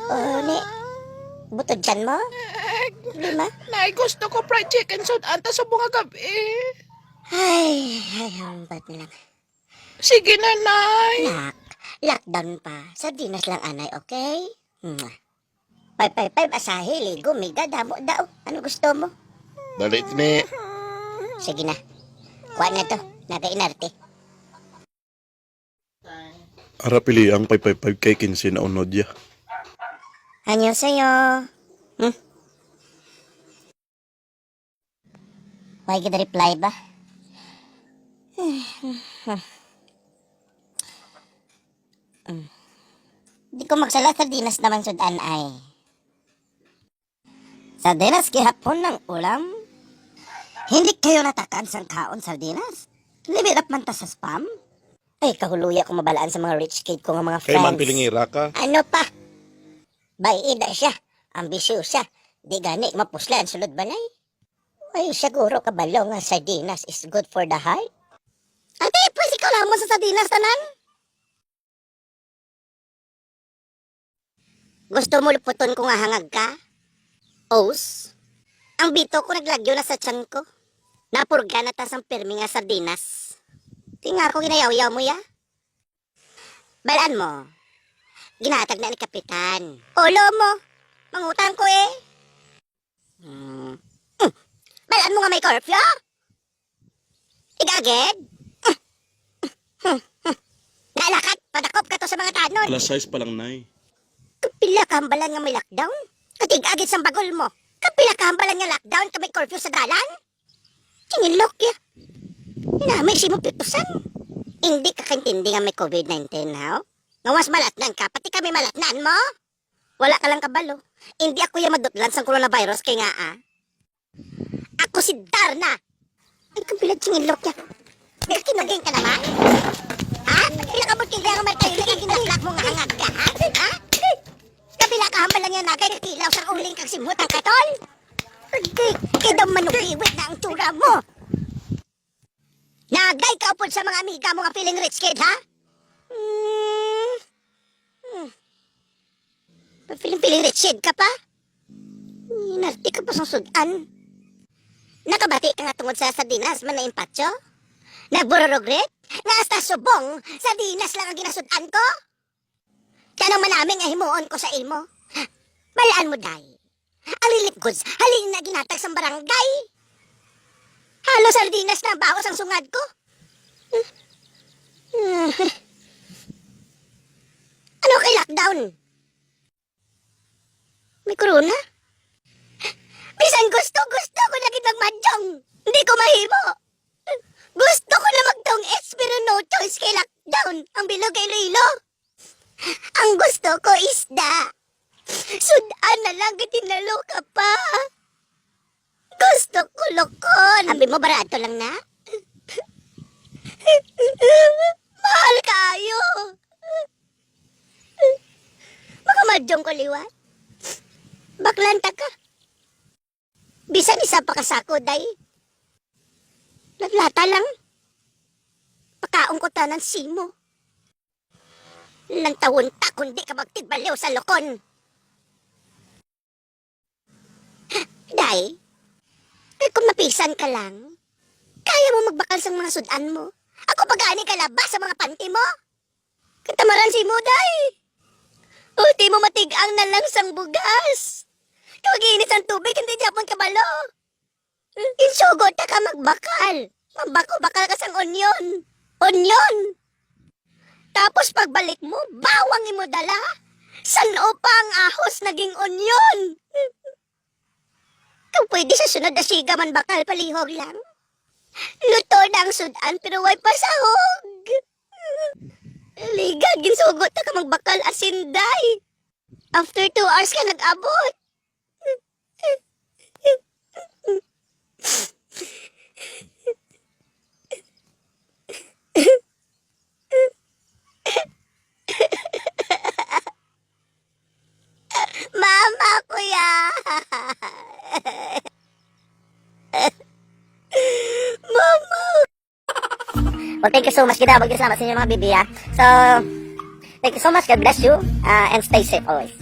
Oh, ni, butod dyan mo? Lima? Nay, gusto ko fried chicken sud anta sa mga gabi. Ay, hambat na lang. Sige na, Nay. Nak, lockdown pa. Sardinas lang, anay, okay? Mwah. 555, asahe, ligo, miga, damo daw. Ano gusto mo? Dali ni. Sige na. Kuha na to. Naka-inarte. Ara pili ang 555 kay 15 na unod ya. Anyo sa'yo. Why kita reply ba? Di ko magsala sardinas naman sudan ay. Sardinas kihapon ng ulam? Hindi kayo natakan sa kaon sardinas? Libirap man ta sa spam? Ay, kahuluya kung mabalaan sa mga rich kid ko nga mga Kay man friends. pilingira ka. Ano pa? Bayida siya. Ambisyosa. Di gani mapuslan sulod balay. Ay, siguro kabalo nga sardinas is good for the heart. Ate, pwede ka lang mo sa sardinas tanan? Gusto mo luputon ko nga hangag ka? Os? Ang bito ko naglagyo na sa tiyan ko. Napurga na tas ang pirmi nga sardinas. Tinga ko ginayaw-yaw mo ya? Balaan mo. Ginatag na ni Kapitan. Ulo mo. Mangutang ko eh. Balaan mo nga may curfew? Igaged? Nalakat, padakop ka to sa mga tanon. Alas 6 pa lang, nay. Kapila ka hambalan nga may lockdown? Katig-agit sa bagol mo. Kapila ka hambalan nga lockdown ka may curfew sa dalan? Tingilok ya. Inamay si mo pitusan. Hindi ka kaintindi nga may COVID-19 ha? Ngawas malatnan ka, pati kami malatnan mo. Wala ka lang kabalo. Hindi ako yung madutlan sa coronavirus kay nga Ako si Darna. Ay, kapilag tingilok ya. May kinuging ka naman? Ha? Kapila ka mo kinuging nga tayo na ginaklak mo nga hangad ka, ha? Ha? Kapila ka hambalan nga na kay natilaw sa uling kang simutang katol? Kaya daw manugiwit na ang tura mo. Nagay ka upod sa mga amiga mo nga feeling rich kid, ha? Feeling rich kid ka pa? Inarti ka pa sa sudan. Nakabati ka nga tungod sa sardinas man na impatyo? Nagburorogret? Nga hasta subong, sardinas lang ang ginasudan ko? Kanang manaming nga himuon ko sa imo? Balaan mo, day. Ang relief goods, halin na ginatag sa barangay. Halo sardinas na bawas ang sungad ko. Ano kay lockdown? May corona? Bisan gusto ko lagi magmadyong. Hindi ko mahimo. Gusto ko na magtong-es pero no choice kay lockdown. Ang bilog kay Rilo. Ang gusto ko isda. Sudan na lang kitinalo ka pa. Gusto ko lokon. Sabi mo barato lang na? Mahal kayo. Makamadyong ko liwat. Baklanta ka. Bisan isa pa kasako, day. Naglata lang. Pakaong ko tanan simo. Lantawon ta kundi ka magtigbaliw sa lokon. Day, kung mapisan ka lang, kaya mo magbakal sa mga sudan mo. Ako pag-ani ka labas sa mga panty mo. Katamaran si mo, day. Ulti mo matigang na lang sang bugas. Kawaginis ang tubig, hindi japon kabalo. Insugot na ka magbakal. Mambako-bakal ka sang onion. Onion! Tapos pagbalik mo, bawang mo dala. Saan pa ang ahos naging onion? Kung pwede sa sunod na siga man bakal, palihog lang. Luto na ang sudan pero way pasahog. Liga, ginsugot na ka magbakal asinday. After 2 hours ka nag-abot. Mama, kuya. Mama. Well, thank you so much. Kita, salamat sa inyo mga bibi, ha? So, thank you so much. God bless you. And stay safe always.